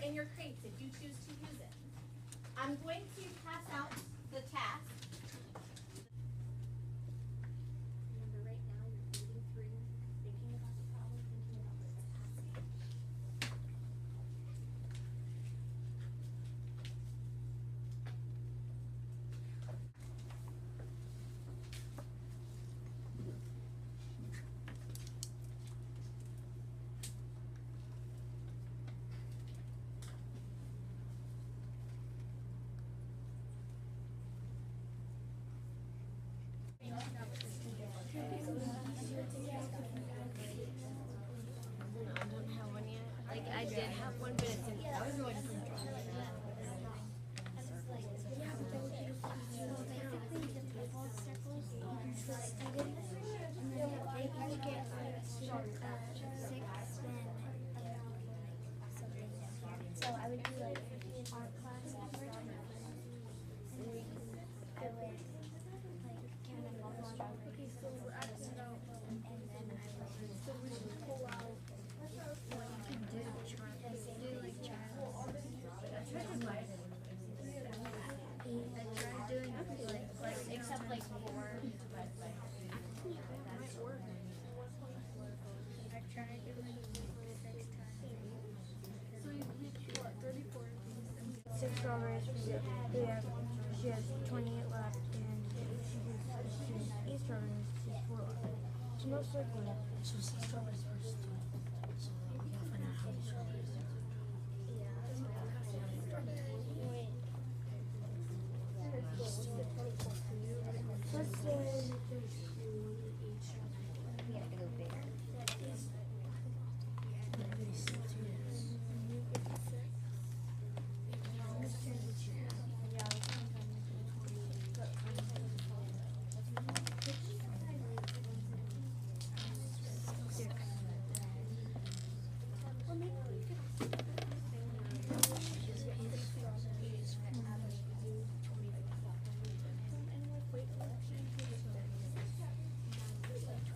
in your crates if you choose to use it. I'm going to pass out the task. Remember, right now you're thinking through, thinking about the problem, thinking about the task. I don't have one yet. Like I did have one, but it's in So I would do like art class every time. And we I would like count up all the strawberries. So we're asking about and then I would so we should pull out what you can do like trials. I tried doing like except like 4. I tried doing 6 times. So you reached what, 34? 6 strawberries. She has 28 left, and she has 8 strawberries. She has 4 left. It's most likely. So 6 strawberries versus 2. So you gotta find out how many strawberries there are. Let's say we have to go bigger. Maybe 6 years.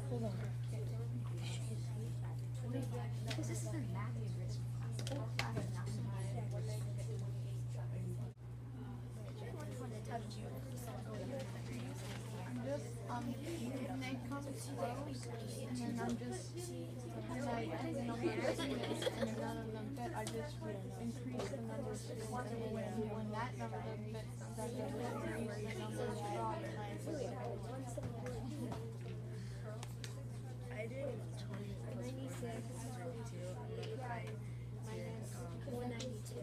Hold on. Because this isn't Matthew's risk. And they come slow, and then I'm just, and if none of them fit, I just increase the number of students, and then when that number doesn't fit, sometimes I just increase the number of frogs, and I did 96. minus 192.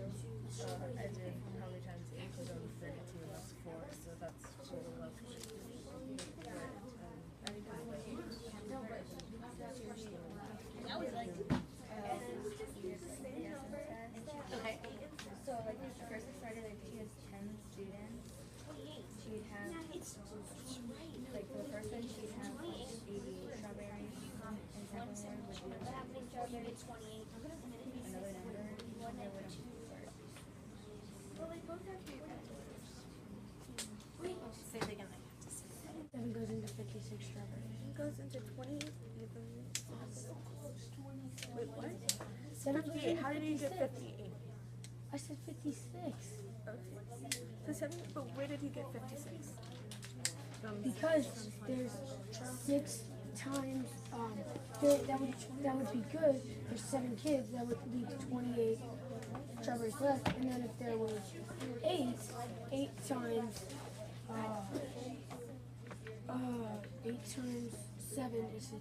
I did how many times 8 was over 32, and that's 4, so that's sort of low. That was like. Okay. So like when she first started, like she has 10 students. She'd have like for the first one she'd have 80 strawberries, and second one would be another number. One that would well, they both have to. Wait, say it again. 7 goes into 56 strawberries. It goes into 20 even. Wait, what? 58. How did you get 58? I said 56. Okay. So 7, but where did he get 56? Because there's 6 times, that would be good. There's 7 kids, that would leave 28 strawberries left. And then if there was 8 times, 8 times 7 is 56.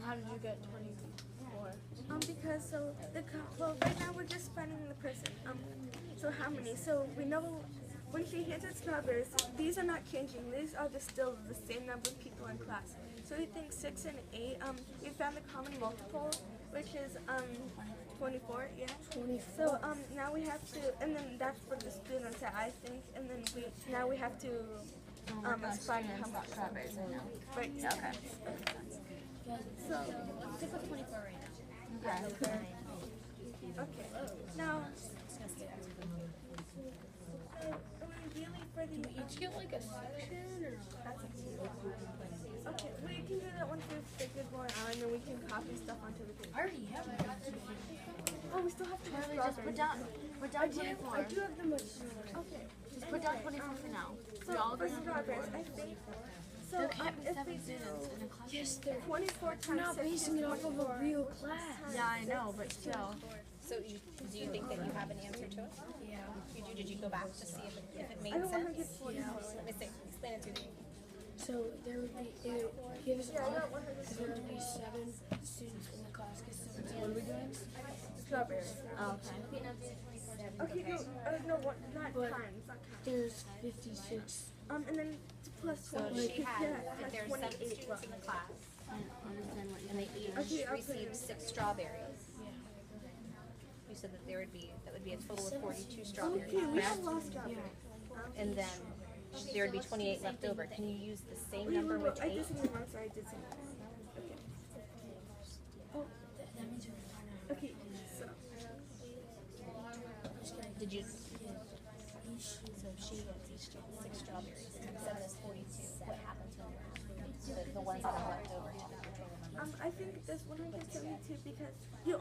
how did you get 24? Because so well right now we're just finding the person. So how many? So we know when she hands out strawberries, these are not changing. These are just still the same number of people in class. So we think 6 and 8. We found the common multiple, which is 24. Yeah. 24. So now we have to, and then that's for the students that I think, and then we have to find how much strawberries are now. Right. Okay. So Stick with 24 right now. okay. Now. Ideally for the Each get like a section or? okay, we can do that once we've figured one out, and then we can copy stuff onto the paper. I already have one. Oh, we still have to Charlie, just put down. Put down 24. I do have the much. Okay. Just put down 24 for now. So We all for agree on strawberries, 24. I think. So There can't be if 7 we students do in a class. Yes, they're 24 times not 6 basing it off of a 24 real class. Yeah, I know, but still. So do you think that you have an answer to it? Yeah. Did you go back to see if it made I don't want to sense? get 44. Let me see. Explain it to me. So there would be, it would give us off, because there would be 7 students in the class, because 17. What are we doing? Strawberries. Oh, okay. Okay, no, what, not But- times, not times. There's 56. And then plus So 20. she had, yeah, if there's 7 students in the class, I don't understand what and they each Okay, I'll put received in. 6 strawberries. You said that that would be a total of 42 strawberries, Okay, we have correct? lost strawberries. And then there would be 28 left over. Can you use the same Wait, number with I 8? did something wrong, sorry, I did something wrong. Oh, that means we're fine now. Okay, so. Did you? So she gets each 6 strawberries. 7 is 42. What happened to them? The ones that are left over. I think there's 172 because you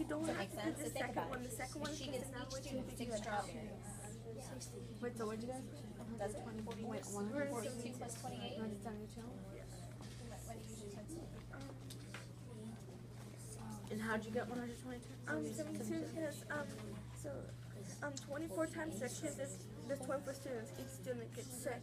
don't Does that have make to do sense? the So think second about one. it. The second one If is she just gets an each hour student 6 strawberries. Wait, so what'd you guys? That's 42 plus 28. And how'd you get 122? 72 because so 24 times 6 is there's 24 students. Each student gets 6.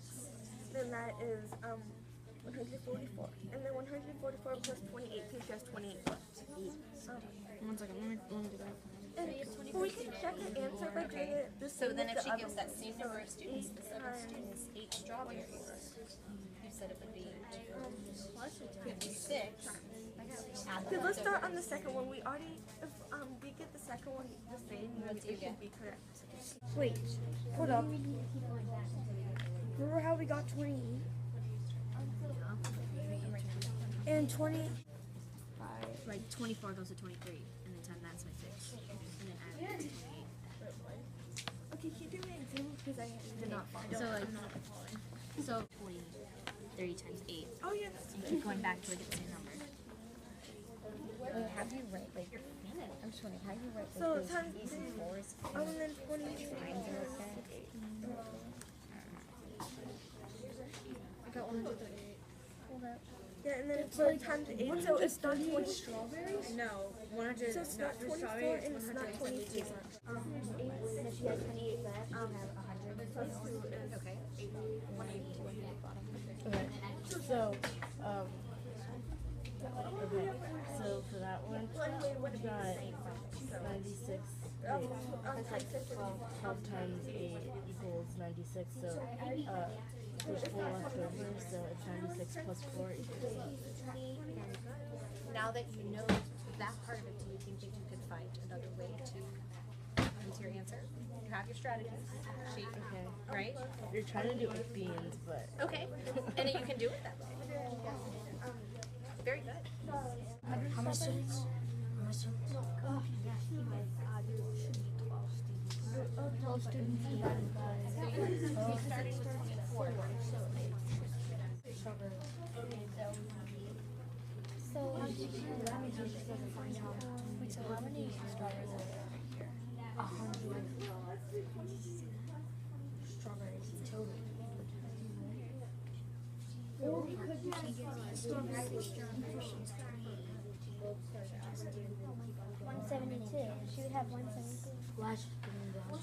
Then that is 144. And then 144 plus 28 gives us 28 left. 1 second, let me do that. And we can check the answer by doing it the So same then with if the she other gives that one. same So number of students, the 7 times- students, 8 strawberries, you said it would be 56. Add the Okay, let's start on leftovers. the second one. We already, if we get the second one the same, then What do you it should get? be correct. Wait, hold up. Remember how we got 28? And 20. Like 24 goes to 23, and then 10 that's my 6, and then add 28. Okay, can you do me an example because I did not follow. So like, so 40, 30 times 8. Oh yes. You keep going back till we get the same number. How do you write, like, I'm just wondering, how do you write, So like, those times easy three. fours? And then 20. Times like that? I got 138. Yeah, and then it's like times 8, so it's not 20. Strawberries? No, 100. So it's not 24 and it's not 22. And if she has 28 left, you have 100. Plus 2 is Okay. Okay, so, okay, so for that one, we got 96, wait, times 6 is 12 times 8 equals 96, so, there's 4 left over, so it's 96 plus 4 equals, Now that you know that part of it, do you think that you could find another way to come to your answer? You have your strategies sheet, okay. right? You're trying to do it with beans, but, Okay, and then you can do it that way. Very good. How many students? How many students? Oh, yeah, she was, there should be 12 students. 12 students divided by. You started with 24. So, that means she just doesn't find out. Wait, so how many strawberries are there here? 100 strawberries total. Or we could do strawberries. 172. She would have 172. Last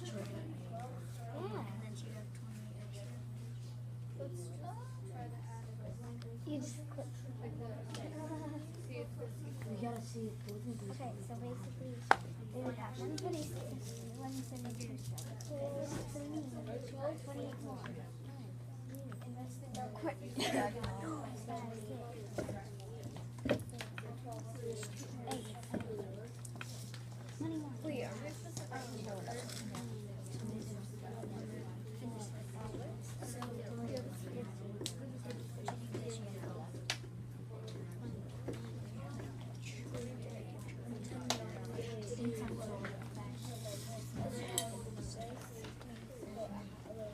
children. Yeah. And then she would have 20 extra. You just click. We gotta see if both of these. Okay, so basically, they would have 126, 172, 28 more. And that's the quick.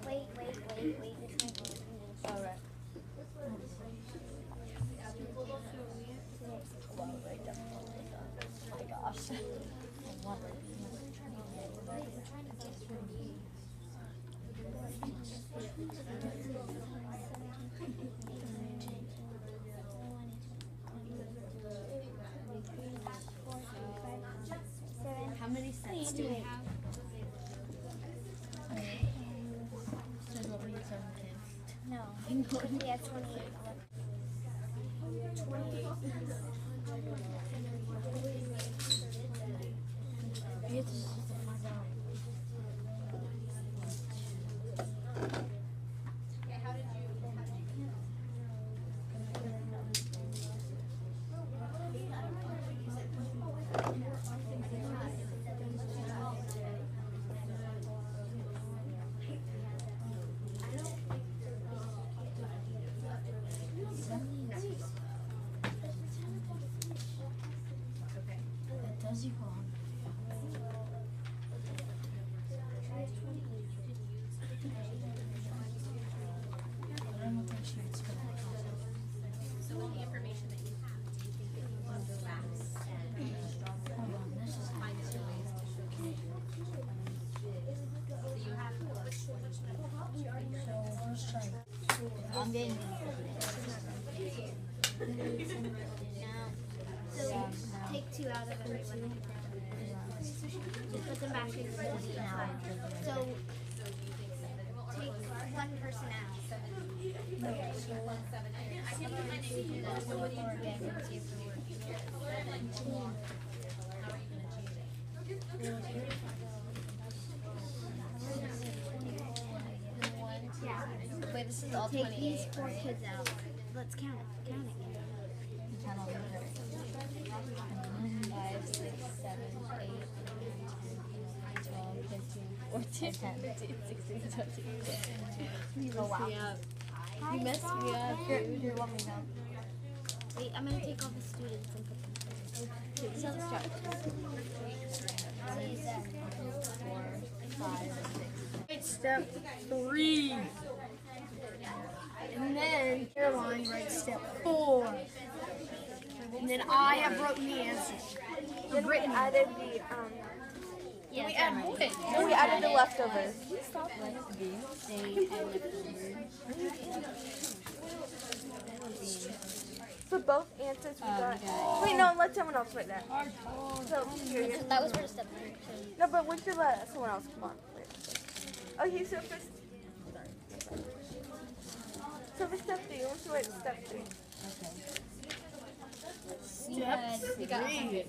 Wait, wait. alright. Oh my gosh. I love it. kids do we have? So what we need 7 kids. No. Yeah, 28. So with the information that you have, do you think that you want to go back and find two ways to show? So you have I'm getting So take 2 out of everyone. Just put them back in the So take 1 person out. Yeah. Wait, this is all Take 28. these 4 kids out. Let's count it. Count it. 5, 6, 7, 8, 9, 10, 12, 15, 14, 15, 16, 17. Oh wow. You messed me up. Here, let me know. Wait, I'm gonna take all the students and put them. So let's start. 4, 5, 6. Step 3. And then Caroline writes step 4. And then I have written the answer. Then we added the Yeah, We add what? then we added the leftovers. For both answers we got. Wait, no, let someone else write that. So here. that was for step 3. No, but we should let someone else. Come on. Wait. Okay, so for step 3, let's write step 3. Step 3. We got 100.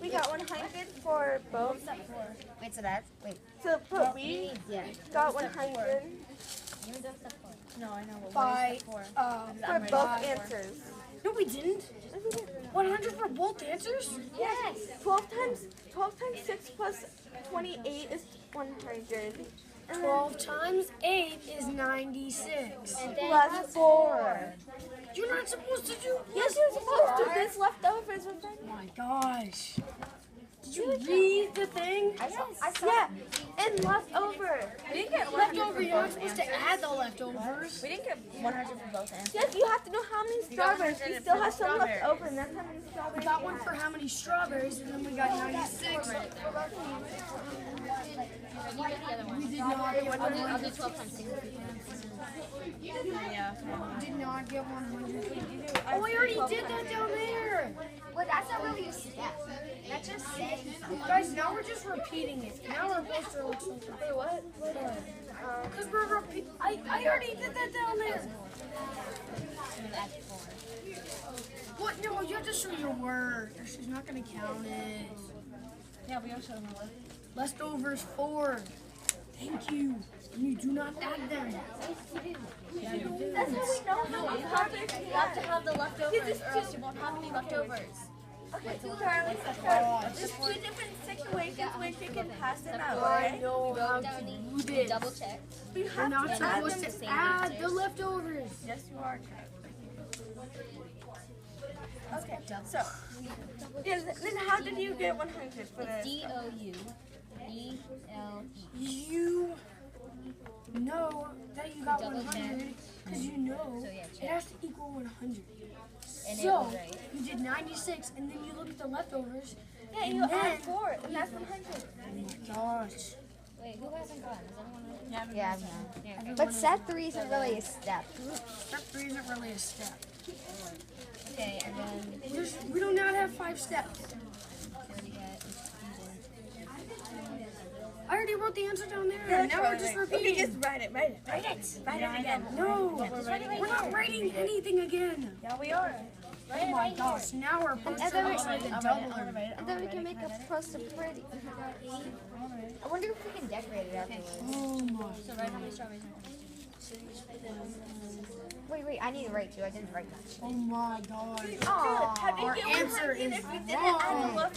We got 100 for both. Wait, so that's, wait. So but we got 100 No, I know. By, for both answers. no, we didn't. 100 for both answers? Yes. 12 times 6 plus 28 is 100. And 12 times 8 is 96. then plus 4. You're not supposed to do. Yes, you're supposed to. There's leftovers with it. Oh my gosh. Did you read the thing? I saw. Yeah, and leftover. We didn't get Leftover, you're not supposed to add the leftovers. We didn't get 100 for both answers. Yes, you have to know how many strawberries. We still have some left over, and that's how many We strawberries. got one for how many strawberries, and then we got 96. We did not get 100. I'll do 12 times 6. We did not get 100. Oh, I already did that down there. Well, that's not really a step. That's just saying something. Guys, now we're just repeating it. Now our poster looks like Wait, what? because we're repeating. I already did that down there. What? No, you have to show your work. Or she's not going to count it. Yeah, we also know what. Leftovers 4. Thank you. And you do not add them. That's how we know how many strawberries we You have to have the leftovers, or else you won't have any leftovers. Okay, so Carly, there's 2 different situations where you can pass them out, I right? know how to do this. Double check. We You're have not to add supposed them. to add the leftovers. Yes, you are. Okay, so then how did you get 100 for this? DOUBLE. You know that you got 100 because you know it has to equal 100. And it So was right. you did 96, and then you look at the leftovers. Yeah, and you then, add 4, and that's 100. oh my gosh. Wait, who hasn't gone? Does anyone know? Yeah. But step 3 isn't really a step. Step 3 isn't really a step. Okay, and then We do not have 5 steps. wrote the answer down there. Now we're just repeating. Okay, just write it again. No, we're not writing anything again. Yeah, we are. Oh my gosh, now we're And then we can make a poster pretty. I wonder if we can decorate it afterwards. Oh my. So write how many strawberries Wait, I need to write too. I didn't write much. Oh my god. Our Our answer is wrong. wrong.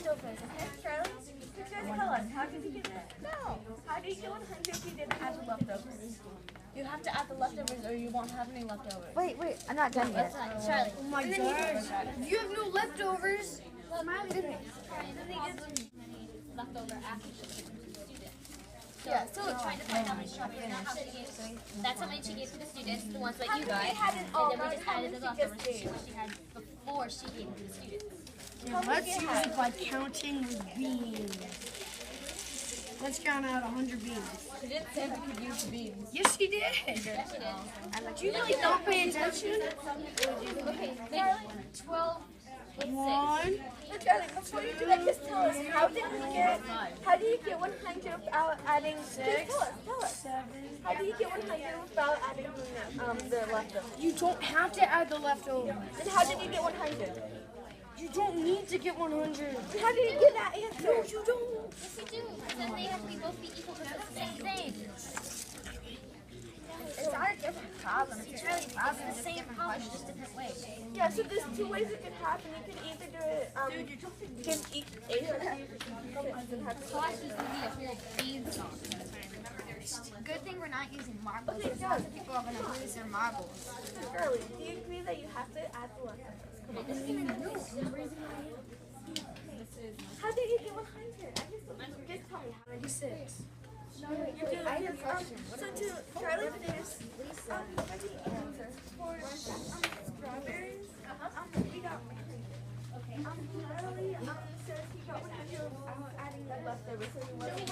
Charlie, tell us, how did you get that? No. How did you get 100 if you didn't add the leftovers? You have to add the leftovers or you won't have any leftovers. Wait, I'm not done yet. Charlie. Oh my gosh. You have no leftovers. Leftover after she gave them to the students. So she's trying to find how many strawberries. That's how many she gave to the students, the ones that you got. And then we just added the leftovers to see what she had before she gave them to the students. Let's use it by counting beans. Let's count out 100 beans. She didn't say we could use the beans. Yes, she did. Do you really not pay attention? Okay, 12 with 6. 1, Charlie, before you do that, just tell us, how do you get 100 without adding 6? Tell us. 7. How do you get 100 without adding the leftovers? You don't have to add the leftovers. Then how did you get 100? You don't need to get 100. How did you get that answer? No, you don't. Yes, you do. Because then they have to both be equal because it's the same thing. It's not a different problem. It's a really problem. It's the same problem, just different ways. Yeah, so there's 2 ways it could happen. You can either do it, give each 800 and have to Class is going to be a whole beanstalk. That's what I remember. Good thing we're not using marbles. Because lots of people are going to lose their marbles. Shirley, do you agree that you have to add the leftovers? How did you get 100? Just tell me how. 96. I have a question. So to Charlie, there's the answer for strawberries. We got Charlie says he got 100 without adding the leftovers. So he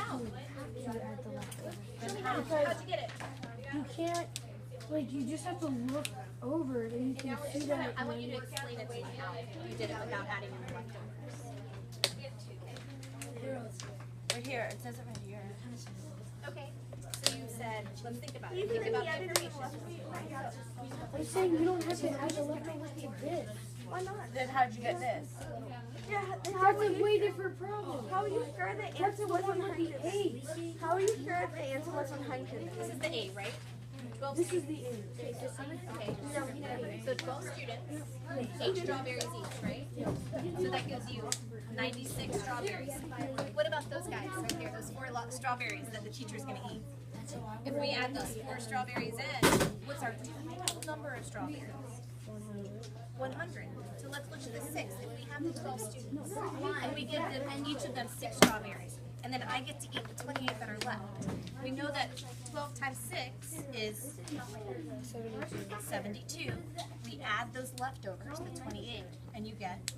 how'd you get it? You can't, like, you just have to look over it and you can see that. I want you to explain it to me how you did it without adding any leftovers. Right here, it says it right here. Okay. So you said, let's think about it. Even Think if about he the added information. I'm saying you don't have to add the leftovers to this. Why not? Then how'd you get this? Yeah, then how That's will a you, way different problem. how are you sure the That's answer the was one with 100? the 8. How are you sure the answer was 100? This is the A, right? 12 This is the 8. Okay. So 12 students, 8 strawberries each, right? So that gives you 96 strawberries. What about those guys right there, those 4 strawberries that the teacher's going to eat? If we add those 4 strawberries in, what's our total number of strawberries? 100. So let's look at the 6. If we have the 12 students and we give them each of them 6 strawberries, and then I get to eat the 28 that are left, we know that 12 times 6 is 72. We add those leftovers, the 28, and you get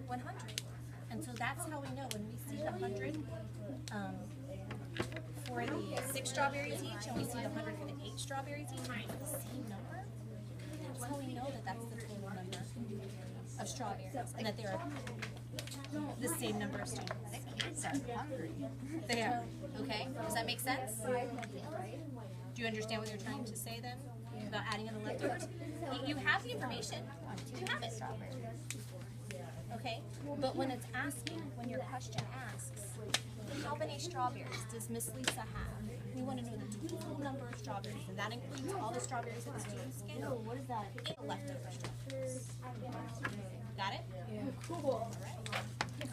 100. And so that's how we know when we see the 100 for the 6 strawberries each, and we see the 100 for the 8 strawberries each, and it's the same number. That's how we know that that's the total number of strawberries, and that there are the same number of students. The kids are hungry. They are. Okay? Does that make sense? Do you understand what they're trying to say then about adding in the leftovers? You have the information. You have it. Okay? But when it's asking, when your question asks, how many strawberries does Miss Lisa have? We want to know the total number of strawberries, and that includes all the strawberries that the students get. What is that? And the leftover strawberries. Got it? Yeah. Cool. I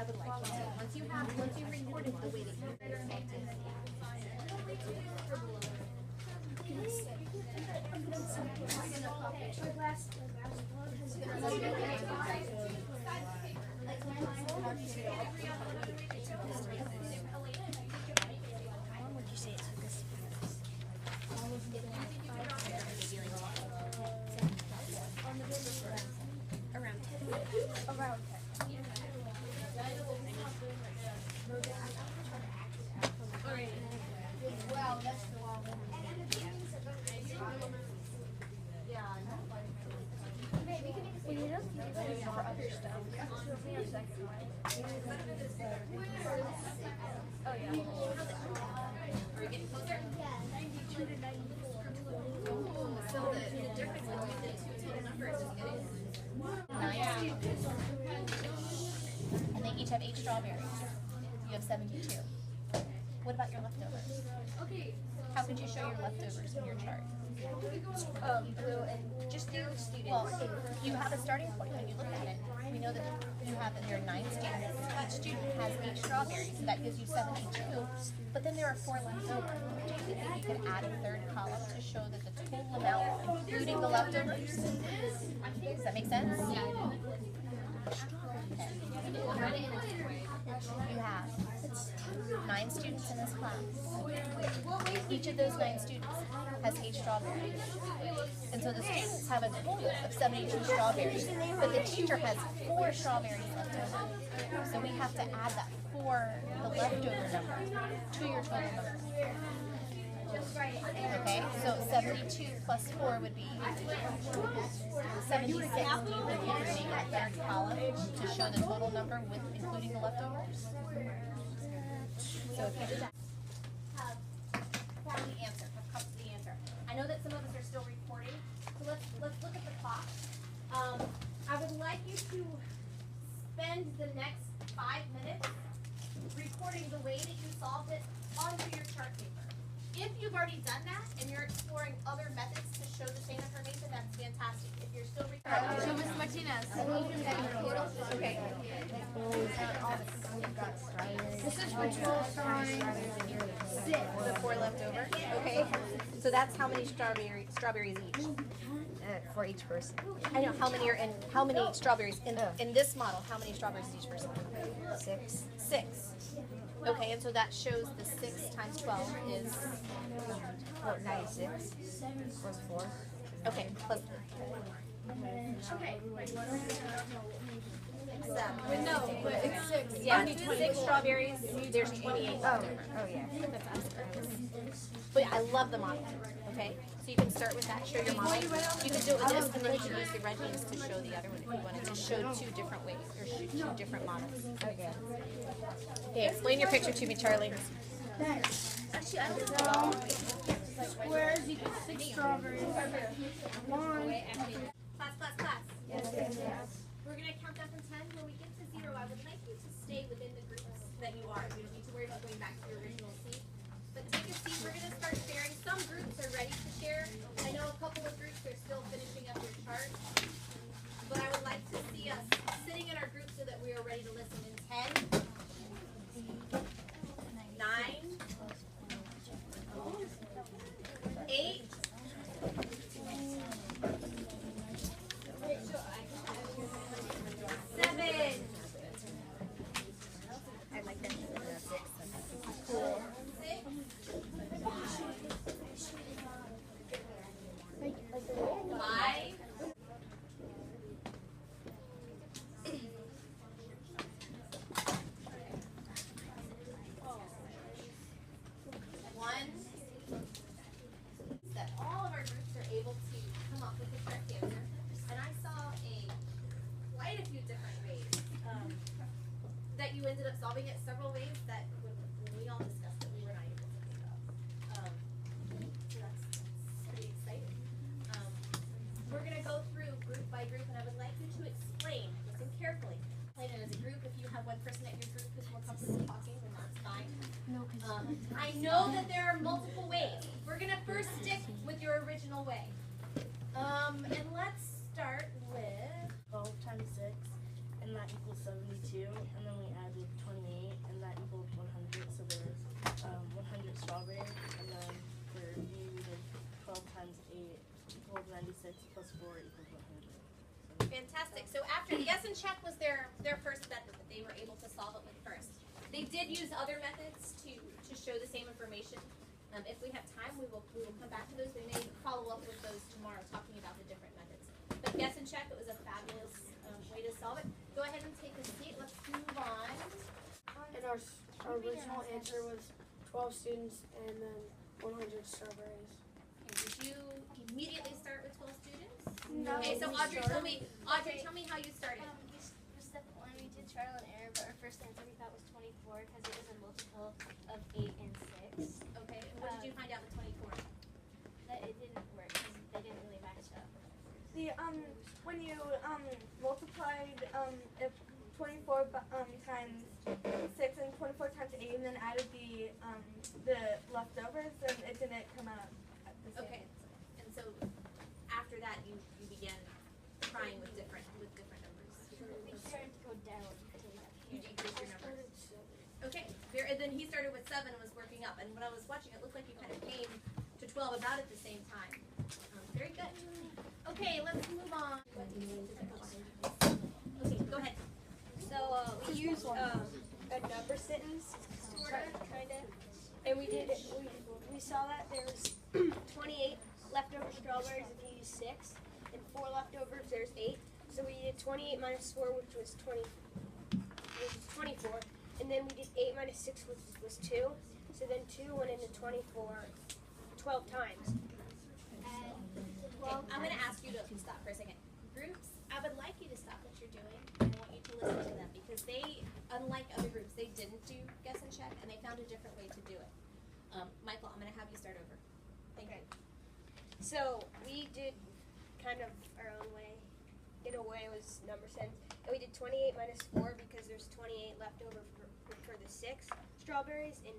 would like to. Once you recorded the way that you Oh yeah. Are we getting closer? So the difference between the two total numbers is getting 9 students. And they each have 8 strawberries. You have 72. What about your leftovers? How could you show your leftovers in your chart? Blue and just do students. Well, you have a starting point when you look at it. We know that you have that there are 9 students. Each student has 8 strawberries, so that gives you 72. But then there are 4 left over. Do you think that you could add a third column to show that the total amount, including the leftovers? Does that make sense? Yeah. Okay. You have 9 students in this class. Each of those 9 students has 8 strawberries. And so the students have a total of 72 strawberries, but the teacher has 4 strawberries left over. So we have to add that 4, the leftover number, to your total number. Okay, so 72 plus 4 would be 76. Do you think you could make a third column to show the total number with including the leftovers? So if you did that, found the answer, have come to the answer. I know that some of us are still recording, so let's look at the clock. I would like you to spend the next 5 minutes recording the way that you solved it onto your chart paper. If you've already done that and you're exploring other methods to show the same information, that's fantastic. If you're still recording, So Ms. Martinez. okay. This is for 12 times 6. The 4 left over. Okay. So that's how many strawberries each? For each person. I know how many are in how many strawberries in this model. How many strawberries is each person? 6. 6. Okay, and so that shows the 6 times 12 is 96 plus 4. okay plus. No, but it's 6. Yeah, 6 strawberries. There's 28 left over. Oh yeah. But I love the model. Okay, so you can start with that. Show your model. You can do it with this, and then you can use the red beans to show the other one if you wanted to show 2 different ways or 2 different models. Okay. Okay, explain your picture to me, Charlie. Squares equals 6 strawberries. 1. Class. We're going to count down from 10. When we get to 0, I would like you to stay within the groups that you are. You don't need to worry about going back to your original seat. But take a seat. We're going to start sharing. Some groups are ready to share. I know a couple of groups are still finishing up their charts. But I would like to see us sitting in our groups so that we are ready to listen in 10, 9, 8, 7. I like that. 5. 1. That all of our groups are able to come up with the correct answer. And I saw quite a few different ways that you ended up solving it. Several ways that when we all discussed it, we were not able to think of. So that's pretty exciting. We're going to go through group by group, and I would like you to explain, listen carefully. Explain it as a group. If you have one person at your group who's more comfortable talking, then that's fine. I know that there are multiple ways. We're going to first stick with your original way. And let's start with 12 times 6, and that equals 72, and then we added 28, and that equals 100, so there's 100 strawberries, and then for B we did 12 times 8 equals 96 plus 4 equals 100. fantastic. So after the guess and check was their first method that they were able to solve it with first. They did use other methods to show the same information. If we have time, we will come back to those. We may follow up with those tomorrow, talking about the different methods. But guess and check, it was a fabulous way to solve it. Go ahead and take a seat. Let's move on. And our original answer was 12 students and then 100 strawberries. And did you immediately start with 12 students? No. Okay, so Audrey, tell me how you started. because it was a multiple of 8 and 6. Okay, and what did you find out with 24? That it didn't work because they didn't really match up. The when you multiplied if 24 times 6 and 24 times 8 and then added the leftovers, then it didn't come out at the same. Okay, and so after that you began trying with different numbers. We started to go down. You decreased your numbers. Okay, and then he started with 7 and was working up. And when I was watching, it looked like you kind of came to 12 about at the same time. Very good. Okay, let's move on. Okay, go ahead. So we used a number sentence, kind of, and we saw that there was 28 leftover strawberries if you use 6, and 4 leftovers there's 8. So we did 28 minus 4, which was 24, and then we did 8 minus 6, which was 2. So then 2 went into 24 12 times. Okay, I'm going to ask you to stop for a second. Groups, I would like you to stop what you're doing, and I want you to listen to them, because they, unlike other groups, they didn't do guess and check, and they found a different way to do it. Michael, I'm going to have you start over. Thank you. So we did kind of our own way. In a way, it was number sense. And we did 28 minus 4 because there's 28 left over for the 6 strawberries, and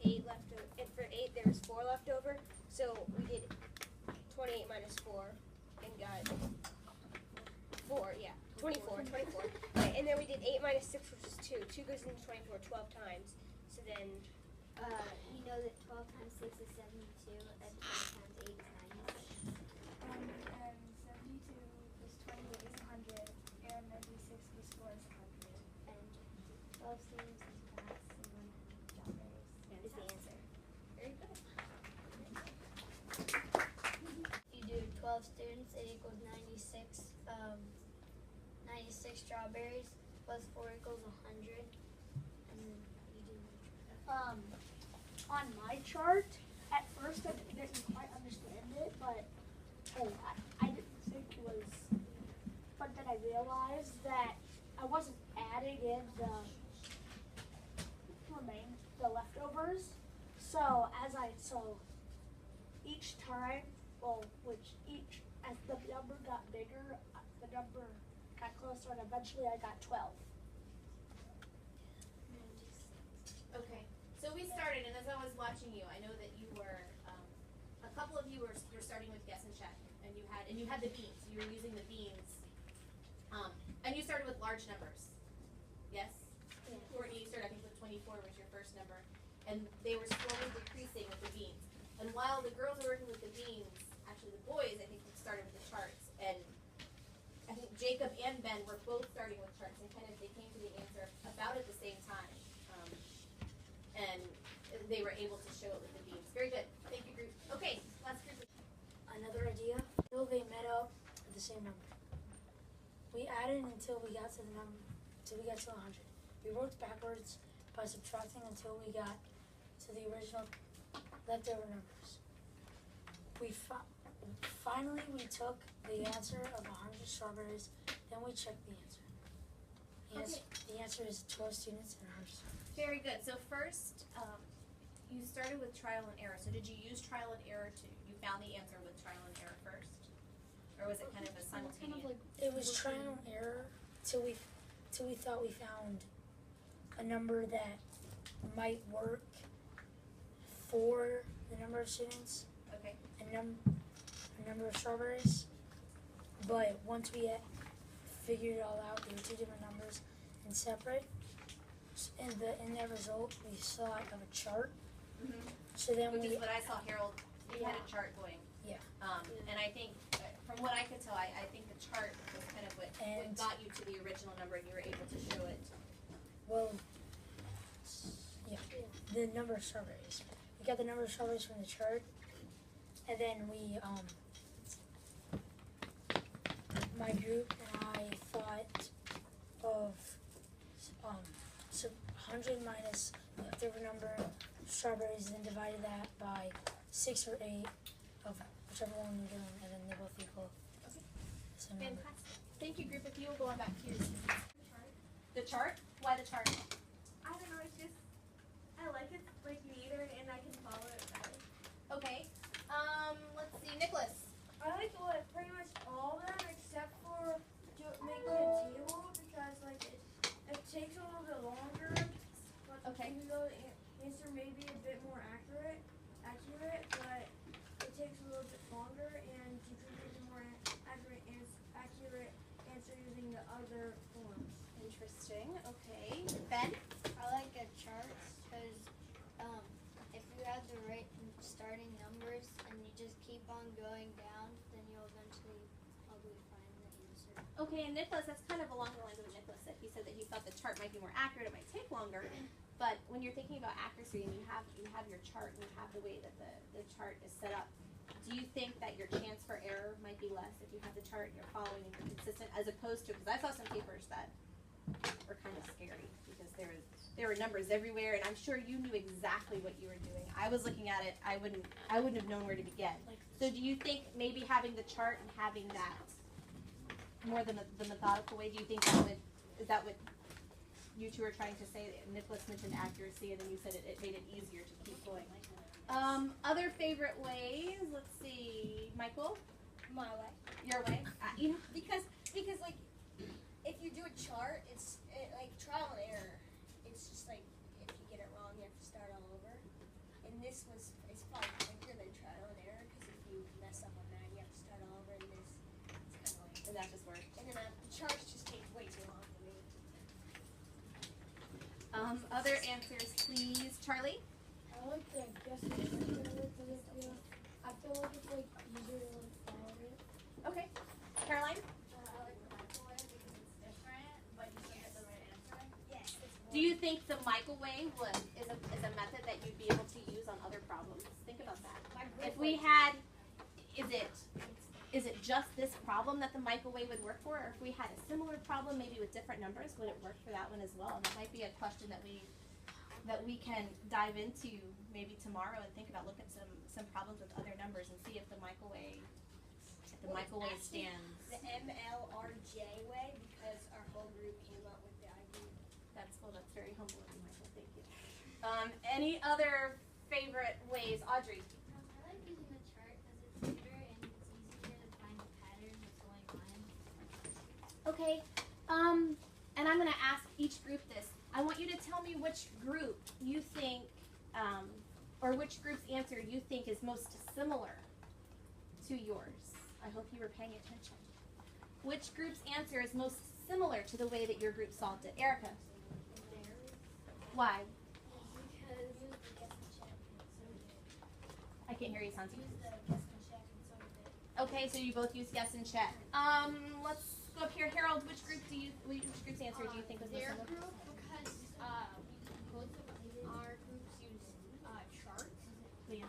8 left over. And for 8, there was 4 left over. So we did 28 minus 4 and got 4, yeah, 24. Okay, and then we did 8 minus 6, which is 2. 2 goes into 24 12 times. So then, You know that 12 times 6 is 72 and 12 times 8 is 90. And 72 plus 28 is 100, and 96 plus 4 is 100. And 12 students is class and 100 strawberries is the answer. Very good. You do 12 students, it equals 96. 96 strawberries plus 4 equals 100. And then you do. On my chart, at first I didn't quite understand it, but I didn't think it was. But then I realized that I wasn't adding in the leftovers. So each time, as the number got bigger, the number got closer, and eventually I got 12. Okay, so we started, and as I was watching you, I know that you were, a couple of you were starting with guess and check, and you had the beans. You were using the beans, and you started with large numbers. Yes. Courtney, you started I think with 24 was your first number, and they were slowly decreasing with the beans. And while the girls were working with the beans, actually the boys I think started with the charts, and I think Jacob and Ben were both starting with charts, and kind of they came to the answer about at the same time. And they were able to show it with the beams. Very good. Thank you, group. Okay, last group. Another idea, until they met up at the same number. We added until we got to the number, until we got to 100. We worked backwards by subtracting until we got to the original leftover numbers. Finally we took the answer of 100 strawberries, then we checked the answer. The answer is 12 students and 100 strawberries. Very good. So first, you started with trial and error. So did you use trial and error you found the answer with trial and error first? Or was it kind of a simultaneous? It was trial and error till we thought we found a number that might work for the number of students, Okay. a number of strawberries. But once we figured it all out, there were 2 different numbers and separate. In the result, we saw it of a chart. Mm-hmm. So then Which is what I saw, Harold. You had a chart going. Yeah. And I think, from what I could tell, I think the chart was kind of what got you to the original number, and you were able to show it. Well, yeah, the number of strawberries. We got the number of strawberries from the chart, and then my group and I thought of 100 minus the leftover number of strawberries, and then divided that by 6 or 8 of whichever one we're doing, and then they both equal. Okay. So number. Fantastic. Thank you, group. If you will go on back to your the chart. Why the chart? I don't know, Nicholas. I like pretty much all of them except for making a table because like it takes a little bit longer, but Okay. even though the answer may be a bit more accurate, but it takes a little bit longer, and you can get a more accurate answer using the other forms. Interesting. Okay. Ben? I like charts because if you have the right starting numbers and you just keep on going down, then you'll eventually probably find the answer. Okay, and Nicholas, that's kind of along the lines of what Nicholas said. He said that he thought the chart might be more accurate, it might take longer. But when you're thinking about accuracy and you have your chart and you have the way that the chart is set up, do you think that your chance for error might be less if you have the chart and you're following and you're consistent, as opposed to, because I saw some papers that were kind of scary because there were numbers everywhere, and I'm sure you knew exactly what you were doing. I was looking at it, I wouldn't have known where to begin. So do you think maybe having the chart and having that more than the methodical way, do you think is that what you two are trying to say? Nicholas mentioned accuracy, and then you said it made it easier to keep going. Other favorite ways, let's see, Michael? My way. Your way? Because like if you do a chart, it's like trial and error. It's just like if you get it wrong, you have to start all over. And it's probably quicker than trial and error because if you mess up on that, you have to start all over. And it's kind of like And that just works. and then the charts just take way too long for me. Other answers, please. Charlie? I like the guessing better because I feel like it's like easier to like follow it. Okay. Caroline? I like the microwave because it's different, but you still get the right answer. Yes. Do you think the microwave is a method that you'd be able to use on other problems? Think about that. If we had, is it just this problem that the microwave would work for, or if we had a similar problem, maybe with different numbers, would it work for that one as well? And that might be a question that we can dive into maybe tomorrow and think about. Look at some problems with other numbers and see if the microwave stands. The MLRJ way because our whole group came up with the idea. That's very humble of you, Michael. Thank you. Any other favorite ways, Audrey? I like using the chart because it's bigger and it's easier to find the pattern that's going on. Okay. And I'm going to ask each group this. I want you to tell me which group you think, or which group's answer you think is most similar to yours. I hope you were paying attention. Which group's answer is most similar to the way that your group solved it? Erica. Why? Because use the guess and check and so did. I can't hear you, Santi. Use the guess and check and so did. Okay, so you both use guess and check. Let's go up here. Harold, which group's answer do you think was most Their similar? group, because both of our groups use charts, Leah.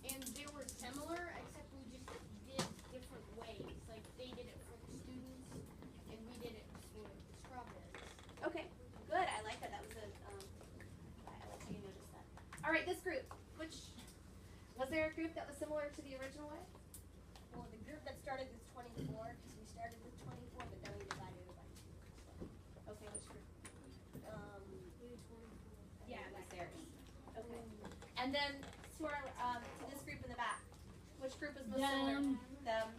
and they were similar, except we just did different ways. Like they did it for the students, and we did it for the strawberries. Okay, good. I like that. That was I like how you noticed that. All right, this group. Was there a group that was similar to the original way? Well, the group that started with 24 because we started with 24, but then we divided it by 2. Okay, which group? Yeah, It was theirs. Okay. And then to this group in the back, which group was most similar? Them.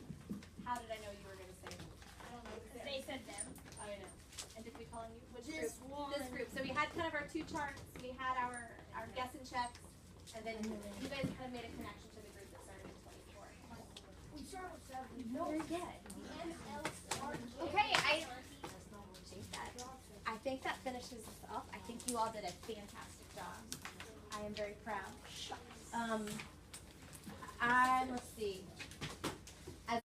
How did I know you were going to say? I don't know. They said them. I know. And did we call you? Which This group? one. This group. So we had kind of our two charts. We had our guess and checks, and then you guys kind of made a connection to the group that started in 24. We start with 7. No, yet. MLRJ. Okay, I think that finishes us up. I think you all did a fantastic job. I am very proud. Let's see.